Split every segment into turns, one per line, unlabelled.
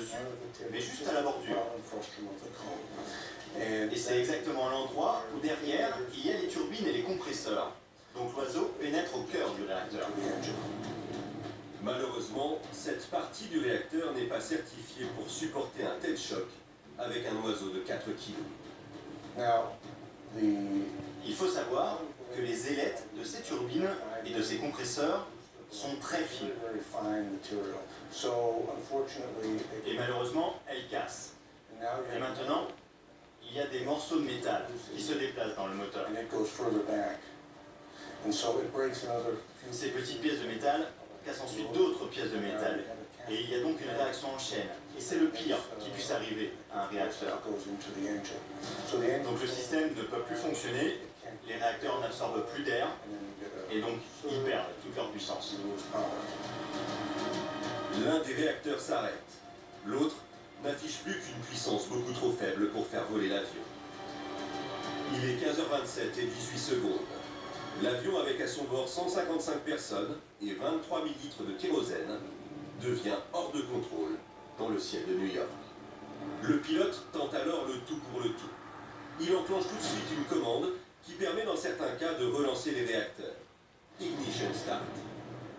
dessus, mais juste à la bordure. Et c'est exactement l'endroit où derrière, il y a les turbines et les compresseurs. Donc l'oiseau pénètre au cœur du réacteur.
Malheureusement, cette partie du réacteur n'est pas certifiée pour supporter un tel choc avec un oiseau de 4 kg.
Il faut savoir que les ailettes de ces turbines et de ces compresseurs sont très fines. Et malheureusement, elles cassent. Et maintenant, il y a des morceaux de métal qui se déplacent dans le moteur. Ces petites pièces de métal cassent ensuite d'autres pièces de métal. Et il y a donc une réaction en chaîne. Et c'est le pire qui puisse arriver à un réacteur. Donc le système ne peut plus fonctionner, les réacteurs n'absorbent plus d'air, et donc ils perdent toute leur puissance.
L'un des réacteurs s'arrête, l'autre n'affiche plus qu'une puissance beaucoup trop faible pour faire voler l'avion. Il est 15h27 et 18 secondes. L'avion, avec à son bord 155 personnes et 23 000 litres de kérosène, devient hors de contrôle dans le ciel de New York. Le pilote tente alors le tout pour le tout. Il enclenche tout de suite une commande qui permet dans certains cas de relancer les réacteurs. Ignition Start.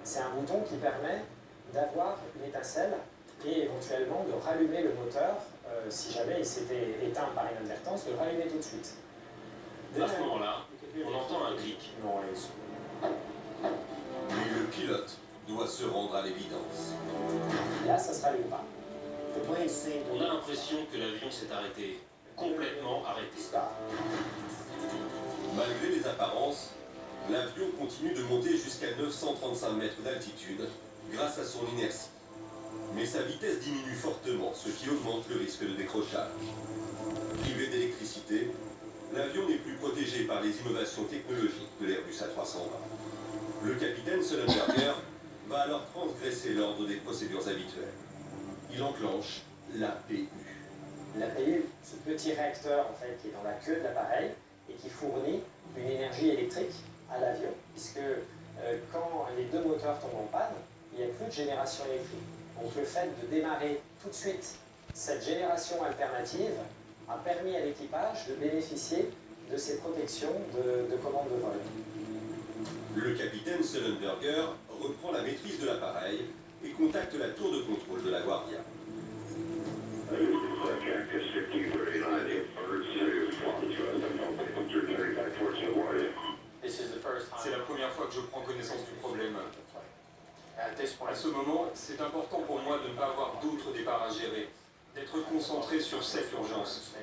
C'est un bouton qui permet d'avoir une étincelle et éventuellement de rallumer le moteur si jamais il s'était éteint par inadvertance, de le rallumer tout de suite.
À ce moment-là, on entend un clic.
Mais le pilote doit se rendre à l'évidence.
Là, ça ne se rallume pas.
On a l'impression que l'avion s'est arrêté, complètement arrêté.
Malgré les apparences, l'avion continue de monter jusqu'à 935 mètres d'altitude grâce à son inertie. Mais sa vitesse diminue fortement, ce qui augmente le risque de décrochage. Privé d'électricité, l'avion n'est plus protégé par les innovations technologiques de l'Airbus A320. Le capitaine Sullenberger va alors transgresser l'ordre des procédures habituelles. Il enclenche l'APU.
L'APU, ce petit réacteur en fait, qui est dans la queue de l'appareil et qui fournit une énergie électrique à l'avion, puisque quand les deux moteurs tombent en panne, il n'y a plus de génération électrique. Donc le fait de démarrer tout de suite cette génération alternative a permis à l'équipage de bénéficier de ces protections de commande de vol.
Le capitaine Sullenberger reprend la maîtrise de l'appareil et contacte la tour de contrôle de la Guardia.
C'est la première fois que je prends connaissance du problème. À ce moment, c'est important pour moi de ne pas avoir d'autres départs à gérer, d'être concentré sur cette urgence.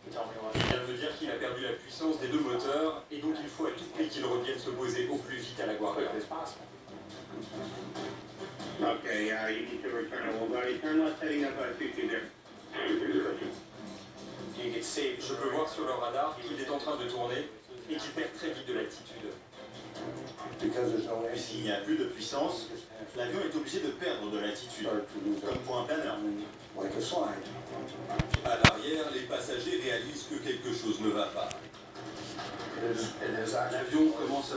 Cela veut dire qu'il a perdu la puissance des deux moteurs et donc il faut à tout prix qu'il revienne se poser au plus vite à la Guardia.
Okay, you need to return a buddy. Turn left heading up 22 there.
Je peux voir sur le radar qu'il est en train de tourner et qu'il perd très vite de l'altitude.
Puisqu'il n'y a plus de puissance, l'avion est obligé de perdre de l'altitude, comme pour un planeur.
À l'arrière, les passagers réalisent que quelque chose ne va pas.
L'avion commence à